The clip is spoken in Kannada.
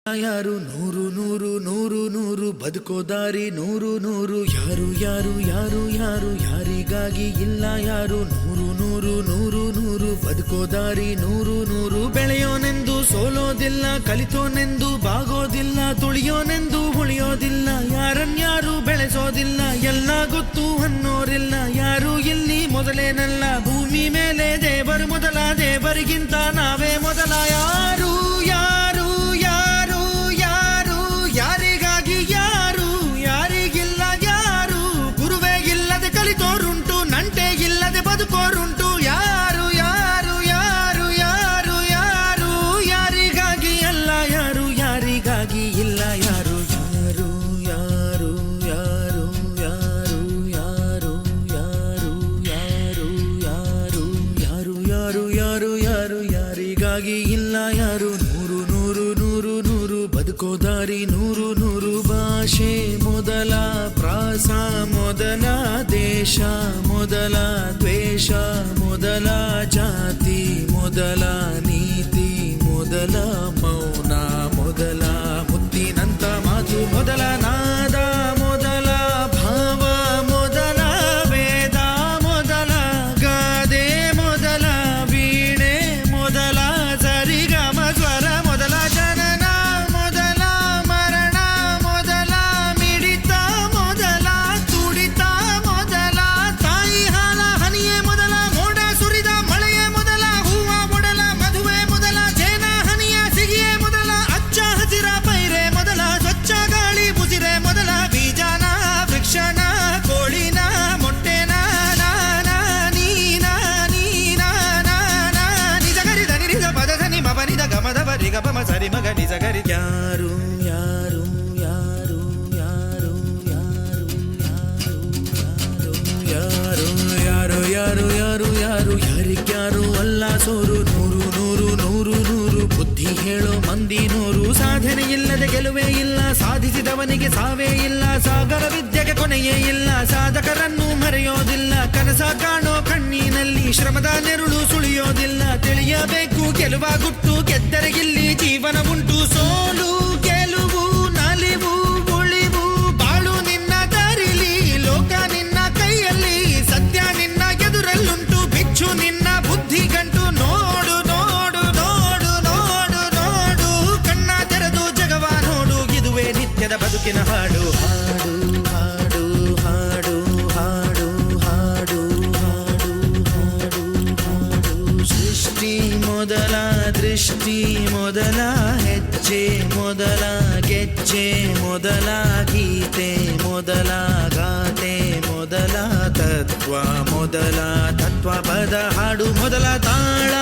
ಯಾರು ನೂರು ನೂರು ನೂರು ನೂರು ಬದುಕೋ ದಾರಿ ನೂರು ನೂರು ಯಾರು ಯಾರು ಯಾರು ಯಾರು ಯಾರಿಗಾಗಿ ಇಲ್ಲ ಯಾರು ನೂರು ನೂರು ನೂರು ನೂರು ಬದುಕೋ ದಾರಿ ನೂರು ನೂರು ಬೆಳೆಯೋನೆಂದು ಸೋಲೋದಿಲ್ಲ ಕಲಿತೋನೆಂದು ಬಾಗೋದಿಲ್ಲ ತುಳಿಯೋನೆಂದು ಉಳಿಯೋದಿಲ್ಲ ಯಾರನ್ಯಾರು ಬೆಳೆಸೋದಿಲ್ಲ ಎಲ್ಲ ಗೊತ್ತು ಅನ್ನೋರಿಲ್ಲ ಯಾರು ಇಲ್ಲಿ ಮೊದಲೇನಲ್ಲ ಭೂಮಿ ಮೇಲೆ ದೇವರು ಮೊದಲ ದೇವರಿಗಿಂತ ನಾವೇ ಮೊದಲ ಯಾರು ಯಾರು ಯಾರು ಯಾರು ಯಾರಿಗಾಗಿ ಯಾರು ಯಾರಿಗಿಲ್ಲ ಯಾರು ಗುರುವೇ ಇಲ್ಲದೆ ಕಲಿತೋರುಂಟು ನಂಟೆ ಇಲ್ಲದೆ ಬದುಕೋರುಂಟು ಯಾರು ಯಾರು ಯಾರು ಯಾರು ಯಾರು ಯಾರಿಗಾಗಿ ಅಲ್ಲ ಯಾರು ಯಾರಿಗಾಗಿ ಇಲ್ಲ ಯಾರು ಯಾರು ಯಾರು ಯಾರು ಯಾರು ಯಾರು ಯಾರು ಯಾರು ಯಾರು ಯಾರು ಯಾರು ಯಾರು ಯಾರಿಗಾಗಿ ಇಲ್ಲ ಯಾರು ನೂರು ನೂರು ನೂರು ನೂರು ಬದುಕೋ ದಾರಿ ನೂರು ನೂರು ಭಾಷೆ ಮೊದಲ ಪ್ರಾಸ ಮೊದಲ ದೇಶ ಮೊದಲ ದ್ವೇಷ ಮೊದಲ ಜಾತಿ ಮೊದಲ ನೀತಿ ಮೊದಲ ಮೌನ ಮೊದಲ ಮುತ್ತಿನಂತ ಮಾತು ಮೊದಲ ನಾದ ಮೊದಲ ಭಾವ ಮೊದಲ ವೇದ ಮೊದಲ ಗಾದೆ ಮೊದಲ ವೀಣೆ ಮೊದಲ ಸರಿಗಮ ಸ್ವರ ಮೊದಲ ಜನನ ಮೊದಲ ಮರಣ ಮೊದಲ ಮಿಡಿತ ಮೊದಲ ತುಡಿತ ಮೊದಲ ತಾಯಿ ಹಾಲ ಹನಿಯೇ ಮೊದಲ ಮೋಡ ಸುರಿದ ಮಳೆಯೇ ಮೊದಲ ಹೂವ ಮೊದಲ ಮದುವೆ ಮೊದಲ ಜೇನ ಹನಿಯ ಸಿಗಿಯೇ ಮೊದಲ ಅಚ್ಚ ಹಸಿರ ಪೈರೆ ಮೊದಲ ಸ್ವಚ್ಛ ಗಾಳಿ ಬುಸಿರೆ ಮೊದಲ ಬೀಜನ ವೃಕ್ಷನ ಕೋಳಿನ ಮೊಟ್ಟೆನ ನಾನ ನೀನ ನೀನ ನಾನ ನಿಜ ಗರಿದ ನಿರಿದ ಪದ ಧನಿ ಮಬನಿದ ಗಮದ ಬರಿಗ ಬಮ ಸರಿ ಮಗ ನಿಜ ಗರಿ ಯಾರು ಯಾರು ಯಾರು ಯಾರು ಯಾರು ಯಾರು ಯಾರು ಯಾರು ಯಾರು ಯಾರಿಗ್ಯಾರು ಅಲ್ಲ ಸೋರು ನೂರು ನೂರು ನೂರು ನೂರು ಬುದ್ಧಿ ಹೇಳೋ ಮಂದಿ ನೂರು ಸಾಧನೆ ಇಲ್ಲದೆ ಗೆಲುವೇ ಇಲ್ಲ ಸಾಧಿಸಿದವನಿಗೆ ಸಾವೇ ಇಲ್ಲ ಸಾಗರ ವಿದ್ಯೆಗೆ ಕೊನೆಯೇ ಇಲ್ಲ ಸಾಧಕರನ್ನು ಮರೆಯೋದಿಲ್ಲ ಕನಸ ಕಾಣೋ ಕಣ್ಣಿನಲ್ಲಿ ಶ್ರಮದ ನೆರುಳು ಸುಳಿಯೋದಿಲ್ಲ ತಿಳಿಯಬೇಕು ಗೆಲುವ ಗುಟ್ಟು ಗೆದ್ದರೆ ಇಲ್ಲಿ ಜೀವನ ಉಂಟು ಸೋಲು ಗೆಲುವು ನಲಿವು ಉಳಿವು ಬಾಳು ನಿನ್ನ ದಾರಿಲಿ ಲೋಕ ನಿನ್ನ ಕೈಯಲ್ಲಿ ಸತ್ಯ ನಿನ್ನ ಎದುರಲ್ಲುಂಟು ಬಿಚ್ಚು ನಿನ್ನ ಬುದ್ಧಿ ಗಂಟು ನೋಡು ನೋಡು ನೋಡು ನೋಡು ನೋಡು ಕಣ್ಣ ತೆರೆದು ಜಗವ ನೋಡು ಇದುವೇ ನಿತ್ಯದ ಬದುಕಿನ ಹಾಡು ಹಾಡು ಹಾಡು ಹಾಡು ಹಾಡು ಹಾಡು ಹಾಡು ಹಾಡು ಸೃಷ್ಟಿ ಮೊದಲ ದೃಷ್ಟಿ ಮೊದಲ ಹೆಜ್ಜೆ ಮೊದಲ ಗೆಜ್ಜೆ ಮೊದಲ ಗೀತೆ ಮೊದಲ ಗಾತೆ ಮೊದಲ ತತ್ವ ಮೊದಲ ತತ್ವ ಪದ ಹಾಡು ಮೊದಲ ತಾಳ